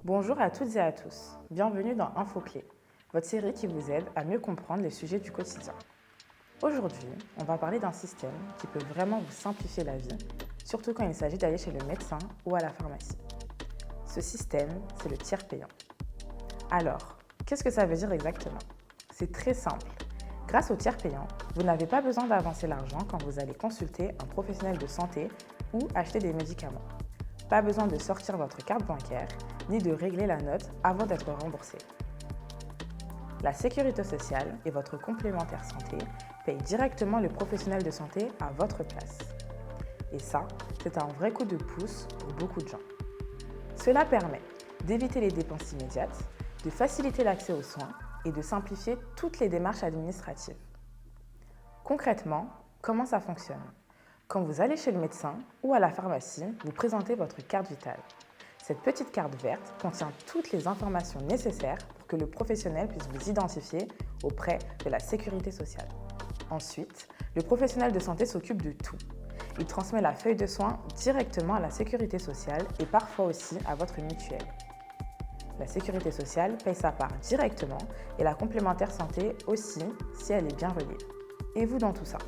Bonjour à toutes et à tous, bienvenue dans InfoClé, votre série qui vous aide à mieux comprendre les sujets du quotidien. Aujourd'hui, on va parler d'un système qui peut vraiment vous simplifier la vie, surtout quand il s'agit d'aller chez le médecin ou à la pharmacie. Ce système, c'est le tiers payant. Alors, qu'est-ce que ça veut dire exactement? C'est très simple. Grâce au tiers payant, vous n'avez pas besoin d'avancer l'argent quand vous allez consulter un professionnel de santé ou acheter des médicaments. Pas besoin de sortir votre carte bancaire ni de régler la note avant d'être remboursé. La sécurité sociale et votre complémentaire santé payent directement le professionnel de santé à votre place. Et ça, c'est un vrai coup de pouce pour beaucoup de gens. Cela permet d'éviter les dépenses immédiates, de faciliter l'accès aux soins et de simplifier toutes les démarches administratives. Concrètement, comment ça fonctionne? Quand vous allez chez le médecin ou à la pharmacie, vous présentez votre carte vitale. Cette petite carte verte contient toutes les informations nécessaires pour que le professionnel puisse vous identifier auprès de la sécurité sociale. Ensuite, le professionnel de santé s'occupe de tout. Il transmet la feuille de soins directement à la sécurité sociale et parfois aussi à votre mutuelle. La sécurité sociale paye sa part directement et la complémentaire santé aussi si elle est bien reliée. Et vous dans tout ça?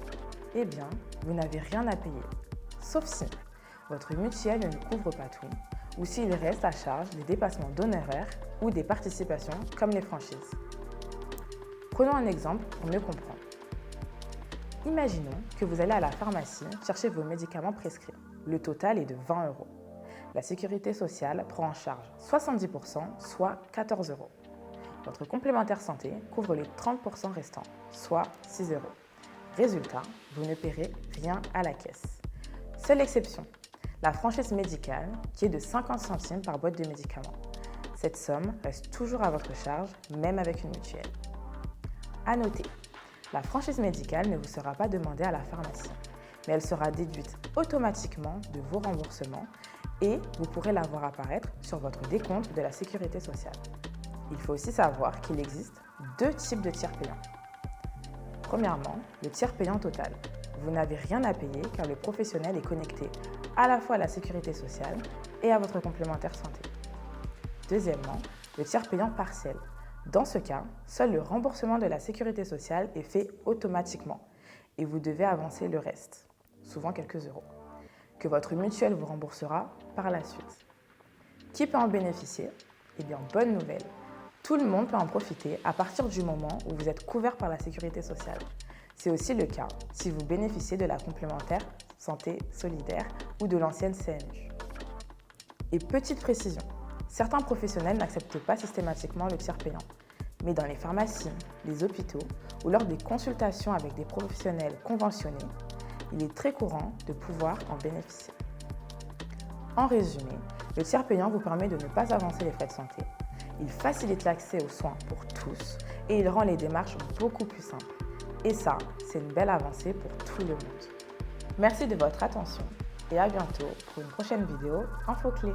Eh bien, vous n'avez rien à payer. Sauf si votre mutuelle ne couvre pas tout ou s'il reste à charge des dépassements d'honoraires ou des participations comme les franchises. Prenons un exemple pour mieux comprendre. Imaginons que vous allez à la pharmacie chercher vos médicaments prescrits. Le total est de 20 €. La sécurité sociale prend en charge 70%, soit 14 €. Votre complémentaire santé couvre les 30% restants, soit 6 €. Résultat, vous ne paierez rien à la caisse. Seule exception, la franchise médicale qui est de 50 centimes par boîte de médicaments. Cette somme reste toujours à votre charge, même avec une mutuelle. À noter, la franchise médicale ne vous sera pas demandée à la pharmacie, mais elle sera déduite automatiquement de vos remboursements et vous pourrez la voir apparaître sur votre décompte de la sécurité sociale. Il faut aussi savoir qu'il existe deux types de tiers payants. Premièrement, le tiers payant total. Vous n'avez rien à payer car le professionnel est connecté à la fois à la sécurité sociale et à votre complémentaire santé. Deuxièmement, le tiers payant partiel. Dans ce cas, seul le remboursement de la sécurité sociale est fait automatiquement et vous devez avancer le reste, souvent quelques euros, que votre mutuelle vous remboursera par la suite. Qui peut en bénéficier? Eh bien, bonne nouvelle. Tout le monde peut en profiter à partir du moment où vous êtes couvert par la sécurité sociale. C'est aussi le cas si vous bénéficiez de la complémentaire santé solidaire ou de l'ancienne CMU. Et petite précision, certains professionnels n'acceptent pas systématiquement le tiers payant, mais dans les pharmacies, les hôpitaux ou lors des consultations avec des professionnels conventionnés, il est très courant de pouvoir en bénéficier. En résumé, le tiers payant vous permet de ne pas avancer les frais de santé. Il facilite l'accès aux soins pour tous et il rend les démarches beaucoup plus simples. Et ça, c'est une belle avancée pour tout le monde. Merci de votre attention et à bientôt pour une prochaine vidéo InfoClé.